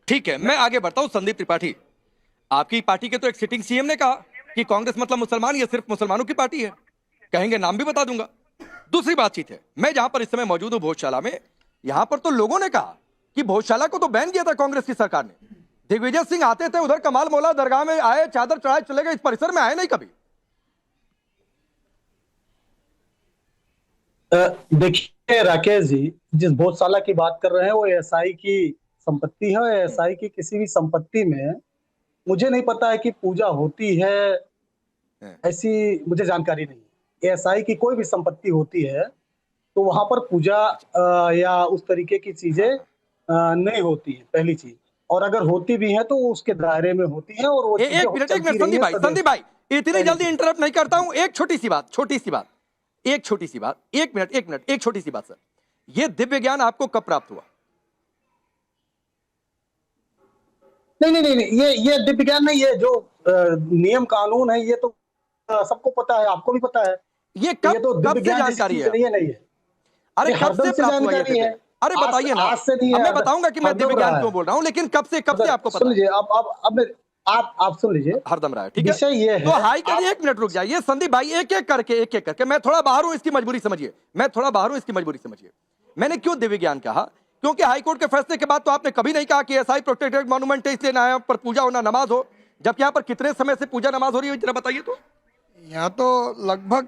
ठीक है, मैं आगे बढ़ता हूं। संदीप त्रिपाठी, आपकी पार्टी के तो एक सिटिंग सीएम ने कहा कि कांग्रेस मतलब मुसलमान, ये सिर्फ मुसलमानों की पार्टी है। कहेंगे नाम भी बता दूंगा। दूसरी बातचीत है, मैं जहां पर इस समय मौजूद हूं भोजशाला में, यहां पर तो लोगों ने कहा कि भोजशाला को तो बैन किया था कांग्रेस की सरकार ने। दिग्विजय सिंह आते थे उधर, कमाल मौला दरगाह में आए, चादर चढ़ाए चले गए, इस परिसर में आए नहीं कभी। देखिए राकेश जी, जिस भोजशाला की बात कर रहे हैं वो एएसआई की संपत्ति है। एएसआई की किसी भी संपत्ति में मुझे नहीं पता है कि पूजा होती है, ऐसी मुझे जानकारी नहीं है। एएसआई की कोई भी संपत्ति होती है तो वहां पर पूजा या उस तरीके की चीजें नहीं होती है, पहली चीज। और अगर होती भी है तो उसके दायरे में होती है। और वो एक मिनट संदीप भाई इतनी जल्दी इंटरप्ट नहीं करता हूं। एक छोटी सी बात, एक छोटी सी बात सर, ये दिव्य ज्ञान आपको कब प्राप्त हुआ? नहीं, ये दिव्य ज्ञान नहीं, ये जो नियम कानून है ये तो सबको पता है, आपको भी पता है। ये कब से जानकारी है? नहीं है। अरे कब से प्राप्त हुआ ये? अरे बताइए ना। मैं बताऊंगा कि मैं दिव्य ज्ञान क्यों बोल रहा हूं, लेकिन कब से आपको पता? सुन लीजिए, आप सुन लीजिए, हरदम रहा है, ठीक है। विषय ये है तो हाई करिए, एक मिनट रुक जाइए संदीप भाई, एक एक करके मैं थोड़ा बाहर हूं, इसकी मजबूरी समझिए। मैंने क्यों दिव्य ज्ञान कहा? क्योंकि हाईकोर्ट के फैसले के बाद तो आपने कभी नहीं कहा कि एसआई प्रोटेक्टेड मॉन्यूमेंट है इसलिए ना यहाँ पर पूजा होना, नमाज हो, जबकि यहाँ पर कितने समय से पूजा नमाज हो रही है, जरा बताइए तो। यहाँ तो लगभग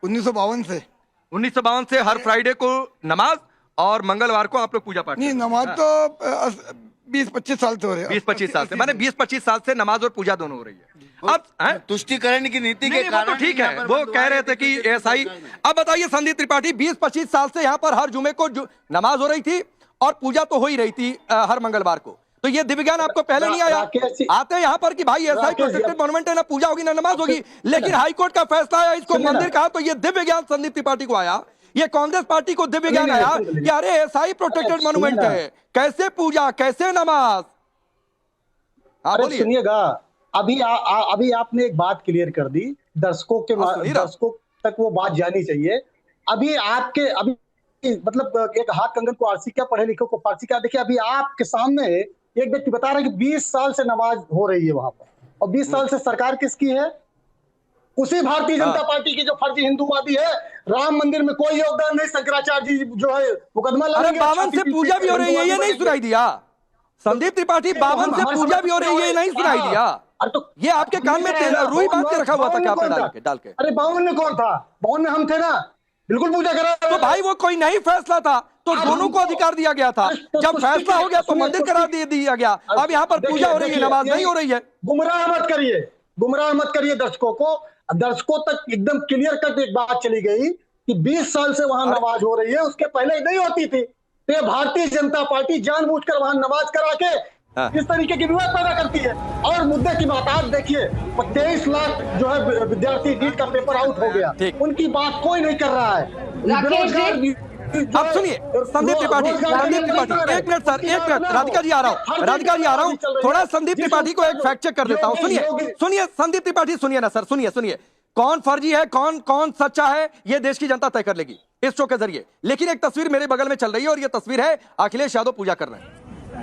1952 से हर फ्राइडे को नमाज और मंगलवार को आप लोग पूजा पाठ? नहीं, नमाज तो 20-25 साल से हो रहे हैं। 20-25 साल से, माने 20-25 साल से नमाज और पूजा दोनों हो रही है। अब तुष्टिकरण की नीति के कारण तो ठीक है, वो कह रहे थे कि एसआई। अब बताइए संदीप त्रिपाठी, 20-25 साल से यहाँ पर हर जुमे को नमाज हो रही थी और पूजा तो हो ही रही थी हर मंगलवार को, तो ये दिव्य ज्ञान आपको पहले नहीं आया? आते यहाँ पर कि भाई एसआई प्रोटेक्टेड मॉन्यूमेंट है, ना पूजा होगी ना नमाज होगी, लेकिन हाईकोर्ट का फैसला आया, इसको मंदिर कहा, तो ये दिव्य ज्ञान संदीप त्रिपाठी को आया, ये कांग्रेस पार्टी को दिव्य ज्ञान आया कि अरे एसआई प्रोटेक्टेड मॉन्यूमेंट है, कैसे पूजा कैसे नमाज? अरे सुनिएगा, अभी आपने एक बात क्लियर कर दी, दर्शकों तक वो बात जानी चाहिए। अभी मतलब एक हाथ कंगन को आरसी क्या, पढ़े लिखे को फारसी क्या। देखिए अभी आपके सामने एक व्यक्ति बता रहा है कि 20 साल से नमाज हो रही है वहां पर, और 20 साल से सरकार किसकी है? उसी भारतीय जनता पार्टी की जो फर्जी हिंदूवादी है। राम मंदिर में कोई योगदान नहीं, शंकराचार्य जी जो है मुकदमा लड़ेंगे। 52 से पूजा भी हो रही है, ये नहीं सुनाई दिया संदीप त्रिपाठी? 52 से पूजा भी हो रही है, ये नहीं सुनाई दिया? तो ये आपके कान में रुई बांध के रखा हुआ था क्या आपने डाल के? अरे 52 में कौन था? 52 में हम थे ना, बिल्कुल पूजा करा। तो भाई वो कोई नहीं फैसला था, तो दोनों को अधिकार दिया गया था। जब फैसला हो गया तो मंदिर करा दिया गया। अब यहाँ पर पूजा हो रही है, नमाज नहीं हो रही है। गुमराह मत करिए दर्शकों को। दर्शकों तक एकदम क्लियर कट एक बात चली गई कि 20 साल से वहां नमाज हो रही है, उसके पहले नहीं होती थी। तो ये भारतीय जनता पार्टी जानबूझकर वहां नमाज करा के इस तरीके की विवाद पैदा करती है। और मुद्दे की बात आप देखिए, 23 लाख जो है विद्यार्थी नीट का पेपर आउट हो गया, उनकी बात कोई नहीं कर रहा है। अब सुनिए संदीप त्रिपाठी, एक मिनट सर, एक मिनट, राधिका जी आ रहा हूँ, थोड़ा संदीप त्रिपाठी को एक फैक्ट चेक कर देता हूँ। सुनिए संदीप त्रिपाठी, सुनिए ना सर, सुनिए कौन फर्जी है कौन सच्चा है, ये देश की जनता तय कर लेगी इस शो के जरिए। लेकिन एक तस्वीर मेरे बगल में चल रही है और ये तस्वीर है अखिलेश यादव पूजा कर रहे हैं।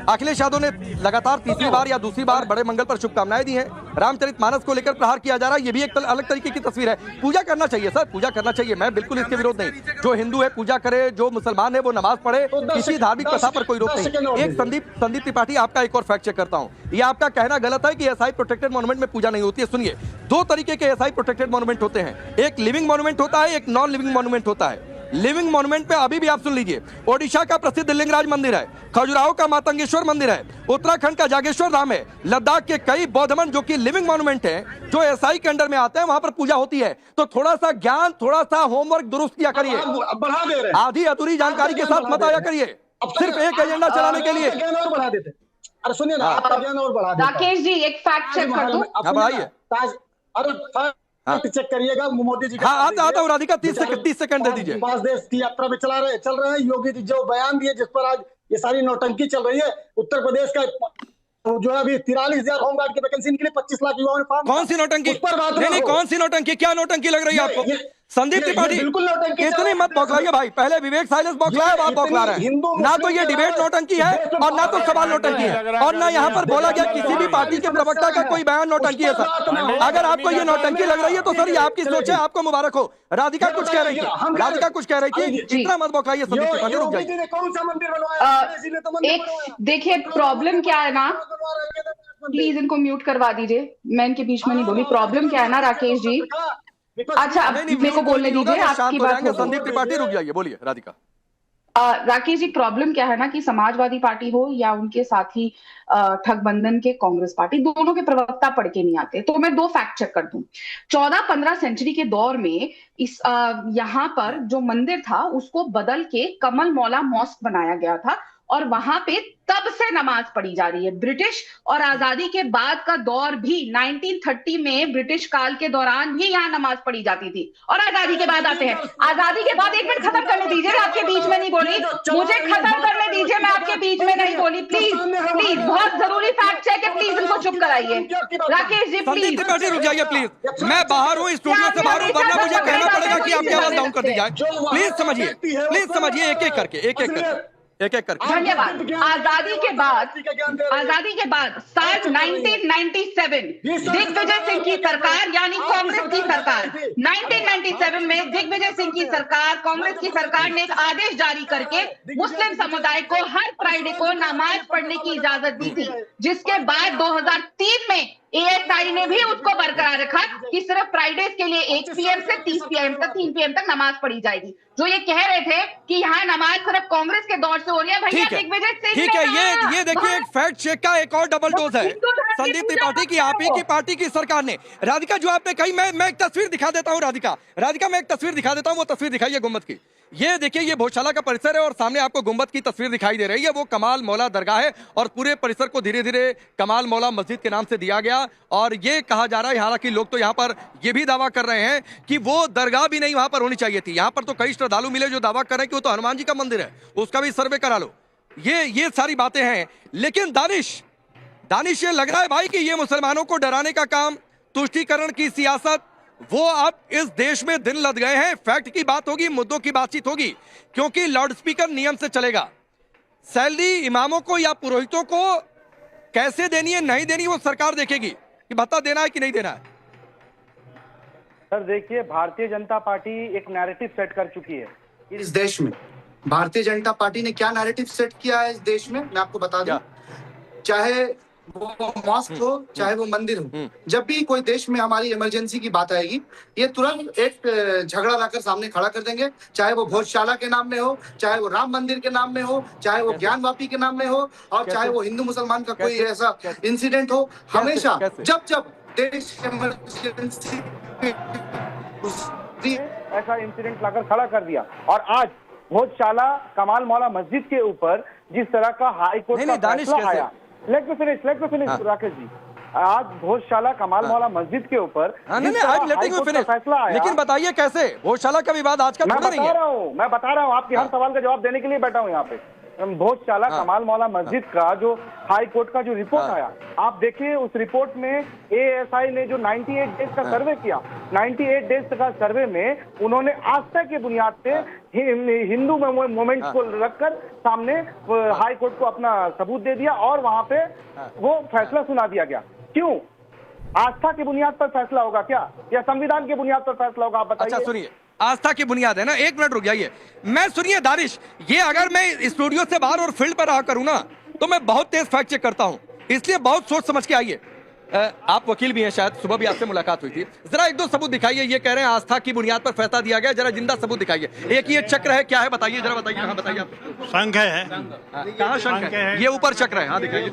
अखिलेश यादव ने लगातार तीसरी बार या दूसरी बार बड़े मंगल पर शुभकामनाएं दी हैं। रामचरितमानस को लेकर प्रहार किया जा रहा है, ये भी एक अलग तरीके की तस्वीर है। पूजा करना चाहिए सर, पूजा करना चाहिए, मैं बिल्कुल इसके विरोध नहीं। जो हिंदू है पूजा करे, जो मुसलमान है वो नमाज पढ़े, किसी धार्मिक प्रथा पर कोई रोक नहीं। एक संदीप त्रिपाठी, आपका एक और फैक्ट चेक करता हूं। ये आपका कहना गलत है कि एसआई प्रोटेक्टेड मॉन्यूमेंट में पूजा नहीं होती है। सुनिए, दो तरीके के एसआई प्रोटेक्टेड मॉन्यूमेंट होते हैं, एक लिविंग मॉन्यूमेंट होता है, एक नॉन लिविंग मॉन्यूमेंट होता है। लिविंग मॉन्यूमेंट पे अभी भी आप सुन लीजिए, ओडिशा का प्रसिद्ध लिंगराज मंदिर है, खजुराहो का मातंगेश्वर मंदिर है, उत्तराखंड का जागेश्वर धाम है, लद्दाख के कई बौद्ध मंदिर जो कि लिविंग मॉन्यूमेंट है, जो एसआई के अंडर में आते हैं, वहां पर पूजा होती है। तो थोड़ा सा ज्ञान, थोड़ा सा होमवर्क दुरुस्त किया करिए, आधी अधूरी जानकारी के साथ मत आया करिए सिर्फ एक एजेंडा चलाने के लिए। बढ़ा देते। अरे सुनिए ना, आपका ज्ञान और बढ़ा देते। राकेश जी एक फैक्ट चेक कर दूं। बढ़ाइए। अरे चेक करिएगा, मोदी जी आता हूं राधिका, 30 सेकंड दे दीजिए। 5 देश की यात्रा में चल रहे हैं। योगी जी जो बयान दिए, जिस पर आज ये सारी नौटंकी चल रही है, उत्तर प्रदेश का जो है अभी 43,000 होमगार्ड की वैकेंसी निकली, 25 लाख युवाओं ने फॉर्म। कौन सी नौटंकी? नहीं, कौन सी नौटंकी? क्या नौटंकी लग रही है आपको? संदीप त्रिपाठी इतनी मत बौखलाइए भाई, पहले विवेक साइलेंस बौखलाया, अब आप बौखला रहे हैं। ना तो ये डिबेट नौटंकी है और ना तो सवाल नौटंकी है, और ना यहाँ पर बोला गया किसी भी पार्टी के प्रवक्ता का कोई बयान नौटंकी है सर। अगर आपको ये नौटंकी लग रही है तो सर ये आपकी सोच है, आपको मुबारक हो। राधिका कुछ कह रही थी, राधिका कुछ कह रही थी, इतना मत बौखलाइए संदीप त्रिपाठी, रुक जाइए। कौन सा मंदिर बनवाया? एक देखिए प्रॉब्लम क्या है ना, प्लीज इनको म्यूट करवा दीजिए, मैं इनके बीच में नहीं बोली। प्रॉब्लम क्या है ना राकेश जी, अच्छा मेरे को बोलने दीजिए, आपकी बात हो। संदीप त्रिपाठी रुक जाइए, बोलिए राधिका। राकेश जी प्रॉब्लम क्या है ना कि समाजवादी पार्टी हो या उनके साथी ठगबंधन के कांग्रेस पार्टी, दोनों के प्रवक्ता पढ़ के नहीं आते। तो मैं दो फैक्ट चेक कर दूं। 14-15 सेंचुरी के दौर में इस यहाँ पर जो मंदिर था उसको बदल के कमल मौला मॉस्क बनाया गया था और वहां पे तब से नमाज पढ़ी जा रही है। ब्रिटिश और आजादी के बाद का दौर भी 1930 में ब्रिटिश काल के दौरान भी यहाँ नमाज पढ़ी जाती थी। और आजादी के बाद आते हैं, आजादी के बाद, एक मिनट खत्म करने दीजिए, मैं आपके बीच में नहीं बोली, मुझे खत्म करने दीजिए, मैं आपके बीच में नहीं बोली। प्लीज प्लीज, बहुत जरूरी फैक्ट चेक है, प्लीज इनको चुप कराइए। राकेश जी संदीप त्रिपाठी रुक जाइए प्लीज, मैं बाहर हूँ, स्टूडियो से बाहर हूँ, वरना मुझे कहना पड़ेगा कि आपकी आवाज डाउन कर दी जाए। प्लीज समझिए, प्लीज समझिए, एक एक करके, एक एक करके। धन्यवाद। आजादी के बाद साल 1997 दिग्विजय सिंह की सरकार यानी कांग्रेस की सरकार, 1997 में दिग्विजय सिंह की सरकार, कांग्रेस की सरकार ने एक आदेश जारी करके मुस्लिम समुदाय को हर फ्राइडे को नमाज पढ़ने की इजाजत दी थी, जिसके बाद 2003 में एएसआई ने भी उसको बरकरार रखा कि सिर्फ फ्राइडेज के लिए 1 PM से 30 PM तक, 3 PM तक नमाज पढ़ी जाएगी। जो ये कह रहे थे कि यहाँ नमाज सिर्फ कांग्रेस के दौर से हो रही है, भैया दिग्विजय सिंह, ठीक है, ये देखिए एक फैक्ट चेक का एक और डबल डोज है संदीप त्रिपाठी की, आप ही की पार्टी की सरकार ने। राधिका जो आपने कही, मैं एक तस्वीर दिखा देता हूँ। राधिका मैं एक तस्वीर दिखा देता हूँ, वो तस्वीर दिखाइए गुम्बद की। ये देखिए, ये भोजशाला का परिसर है और सामने आपको गुंबद की तस्वीर दिखाई दे रही है, वो कमाल मौला दरगाह है और पूरे परिसर को धीरे धीरे कमाल मौला मस्जिद के नाम से दिया गया। और ये कहा जा रहा है, हालांकि लोग तो यहाँ पर ये भी दावा कर रहे हैं कि वो दरगाह भी नहीं वहां पर होनी चाहिए थी। यहाँ पर तो कई श्रद्धालु मिले जो दावा कर रहे हैं कि वो तो हनुमान जी का मंदिर है, उसका भी सर्वे करा लो। ये सारी बातें हैं, लेकिन दानिश ये लग रहा है भाई कि ये मुसलमानों को डराने का काम, तुष्टीकरण की सियासत, वो अब इस देश में दिन लद गए हैं। फैक्ट की बात होगी, मुद्दों की बातचीत होगी, क्योंकि लाउडस्पीकर नियम से चलेगा। सैलरी इमामों को या पुरोहितों को कैसे देनी है, नहीं देनी, वो सरकार देखेगी कि भत्ता देना है कि नहीं देना है। सर देखिए, भारतीय जनता पार्टी एक नैरेटिव सेट कर चुकी है इस देश में। भारतीय जनता पार्टी ने क्या नैरेटिव सेट किया है इस देश में, मैं आपको बता दूं। चाहे वो मॉस्क हो, चाहे वो मंदिर हो, जब भी कोई देश में हमारी इमरजेंसी की बात आएगी, ये तुरंत एक झगड़ा लाकर सामने खड़ा कर देंगे। चाहे वो भोजशाला के नाम में हो, चाहे वो राम मंदिर के नाम में हो, चाहे वो ज्ञानवापी के नाम में हो, और चाहे वो हिंदू मुसलमान का कोई ऐसा इंसिडेंट हो, हमेशा जब देश इमरजेंसी ऐसा इंसिडेंट लाकर खड़ा कर दिया। और आज भोजशाला कमाल मौला मस्जिद के ऊपर जिस तरह का हाई कोर्ट का फैसला आया, let me finish Rakesh ji, आज भोजशाला कमाल मौला मस्जिद के ऊपर फैसला आया, लेकिन बताइए कैसे भोजशाला का विवाद आज का मैं बता रहा हूँ आपके हर सवाल का जवाब देने के लिए बैठा हूँ यहाँ पे। भोजशाला कमाल मौला मस्जिद का जो हाई कोर्ट का जो रिपोर्ट आया, आप देखिए उस रिपोर्ट में एएसआई ने जो 98 डेज का सर्वे किया, 98 डेज का सर्वे में उन्होंने आस्था के बुनियाद पे हिंदू मोमेंट्स को रखकर सामने हाई कोर्ट को अपना सबूत दे दिया और वहां पे वो फैसला सुना दिया गया। क्यों? आस्था की बुनियाद पर फैसला होगा क्या, या संविधान की बुनियाद पर फैसला होगा, आप बताइए। अच्छा सुनिए, आस्था की बुनियाद है ना, एक मिनट रुक जाइए। मैं सुनिए दानिश, ये अगर मैं स्टूडियो से बाहर और फील्ड पर रहा करूं ना, तो मैं बहुत तेज फैक्ट चेक करता हूं, इसलिए बहुत सोच समझ के आइए। आप वकील भी हैं, शायद सुबह भी आपसे मुलाकात हुई थी। जरा एक दो सबूत दिखाइए। ये कह रहे हैं आस्था की बुनियाद पर फैसला दिया गया, जरा जिंदा सबूत दिखाइए। एक ये चक्र है, क्या है बताइए, जरा बताइए। हाँ बताइए। शंख है, कहाँ शंख है? ये ऊपर चक्र है, हाँ दिखाइए।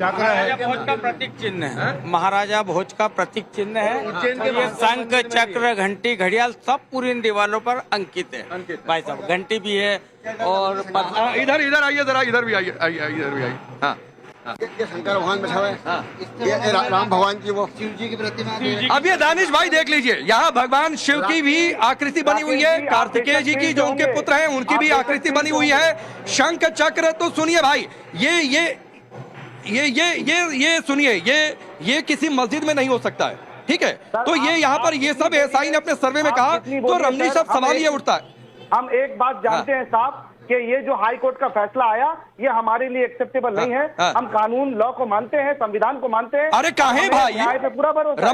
भोज का प्रतीक चिन्ह है, महाराजा भोज का प्रतीक चिन्ह है। ये शंख, चक्र, घंटी, घड़ियाल सब पूरी दीवारों पर अंकित है भाई साहब। घंटी भी है और इधर आइए जरा, इधर भी आइए, इधर भी आइए। हाँ, ये शंकर भगवान बैठा हुआ है, ये राम भगवान की वो शिव जी की प्रतिमा। अब ये दानिश भाई देख लीजिए, यहाँ भगवान शिव की भी आकृति बनी हुई है, कार्तिकेय जी की जो उनके पुत्र हैं उनकी भी आकृति बनी हुई है। शंख चक्र, तो सुनिए भाई, ये सुनिए, ये किसी मस्जिद में नहीं हो सकता है, ठीक है, तो ये यहाँ पर ये सब एएसआई ने अपने सर्वे में कहा, तो रमनीश अब सवाल ये उठता है, हम एक बात जानते हैं साहब कि ये जो हाई कोर्ट का फैसला आया ये हमारे लिए एक्सेप्टेबल नहीं है। हम कानून लॉ को मानते हैं, संविधान को मानते हैं। अरे काहे भाई, न्याय पे पूरा भरोसा है।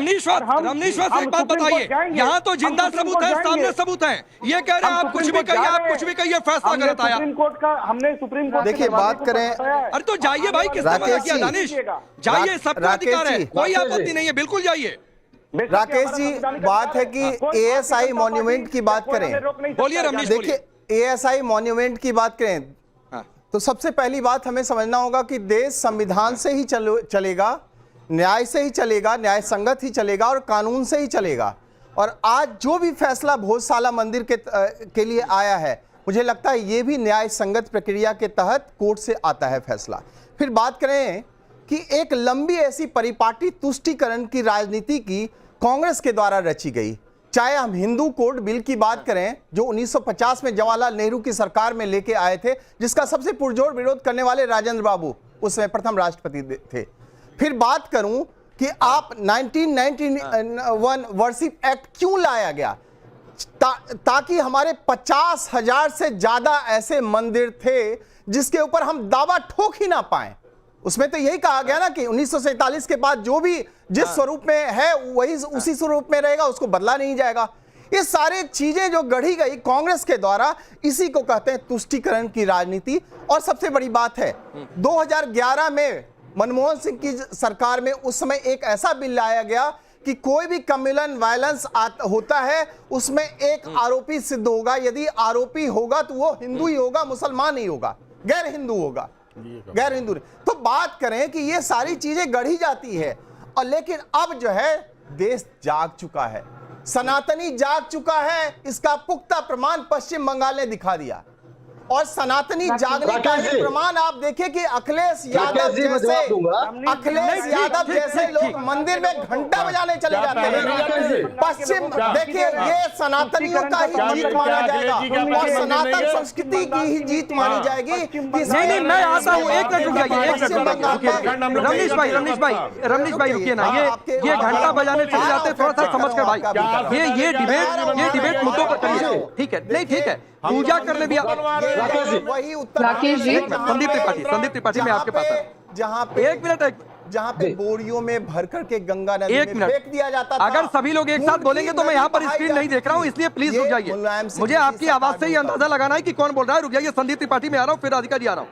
रमनीश से एक बात बताइए, यहाँ तो जिंदा सबूत है, सामने सबूत है, ये कह रहे हैं आप कुछ भी कहिए, आप कुछ भी कहिए, फैसला गलत आया। हमने सुप्रीम कोर्ट देखिए बात करें, अरे तो जाइए भाई, किसने मना किया दानिश, जाइए, सबका अधिकार है, कोई आपत्ति नहीं है, बिल्कुल जाइए। राकेश जी, बात है कि एएसआई मॉन्यूमेंट की बात करें, बोलिए रमनीश, देखिए एएसआई मॉन्यूमेंट की बात करें तो सबसे पहली बात हमें समझना होगा कि देश संविधान से ही चलेगा, न्याय से ही चलेगा, न्याय संगत ही चलेगा और कानून से ही चलेगा। और आज जो भी फैसला भोजशाला मंदिर के लिए आया है, मुझे लगता है ये भी न्याय संगत प्रक्रिया के तहत कोर्ट से आता है फैसला। फिर बात करें कि एक लंबी ऐसी परिपाटी तुष्टीकरण की राजनीति की कांग्रेस के द्वारा रची गई, चाहे हम हिंदू कोड बिल की बात करें जो 1950 में जवाहरलाल नेहरू की सरकार में लेके आए थे, जिसका सबसे पुरजोर विरोध करने वाले राजेंद्र बाबू उस समय प्रथम राष्ट्रपति थे। फिर बात करूं कि आप 1991 वर्शिप एक्ट क्यों लाया गया, ताकि हमारे 50,000 से ज्यादा ऐसे मंदिर थे जिसके ऊपर हम दावा ठोक ही ना पाए। उसमें तो यही कहा गया ना कि 1947 के बाद जो भी जिस स्वरूप में है वही उसी स्वरूप में रहेगा, उसको बदला नहीं जाएगा। ये सारे चीजें जो गढ़ी गई कांग्रेस के द्वारा, इसी को कहते हैं तुष्टीकरण की राजनीति। और सबसे बड़ी बात है 2011 में मनमोहन सिंह की सरकार में उस समय एक ऐसा बिल लाया गया कि कोई भी कम्युनल वायलेंस होता है उसमें एक आरोपी सिद्ध होगा, यदि आरोपी होगा तो वो हिंदू ही होगा, मुसलमान नहीं होगा, गैर हिंदू होगा, गैर हिंदू। तो बात करें कि ये सारी चीजें गढ़ी जाती है, और लेकिन अब जो है देश जाग चुका है, सनातनी जाग चुका है, इसका पुख्ता प्रमाण पश्चिम बंगाल ने दिखा दिया। और सनातनी जागने का ही प्रमाण आप देखिए कि अखिलेश यादव जैसे लोग मंदिर में घंटा बजाने चले जाते हैं। पश्चिम देखिए, ये सनातनियों का ही जीत माना जाएगा और सनातन संस्कृति की ही जीत मानी जाएगी। नहीं, मैं आता हूँ, एक मिनट रुक जाइए, रमनीश भाई रुकिए ना, ये घंटा बजाने चले जाते हैं, थोड़ा सा समझ कर भाई, ये डिबेट मुद्दों पर करिए, ठीक है, नहीं ठीक है, पूजा करने भी वही राकेश जी, संदीप त्रिपाठी मैं आपके पास जहाँ पे बोरियों में भर करके गंगा नदी में फेंक दिया जाता था। अगर सभी लोग एक साथ बोलेंगे तो मैं यहाँ पर स्क्रीन नहीं देख रहा हूँ, इसलिए प्लीज रुक जाइए, मुझे आपकी आवाज से ही अंदाजा लगाना है कि कौन बोल रहा है। रुक जाइए, संदीप त्रिपाठी में आ रहा हूँ, फिर राधिका जी आ रहा हूँ।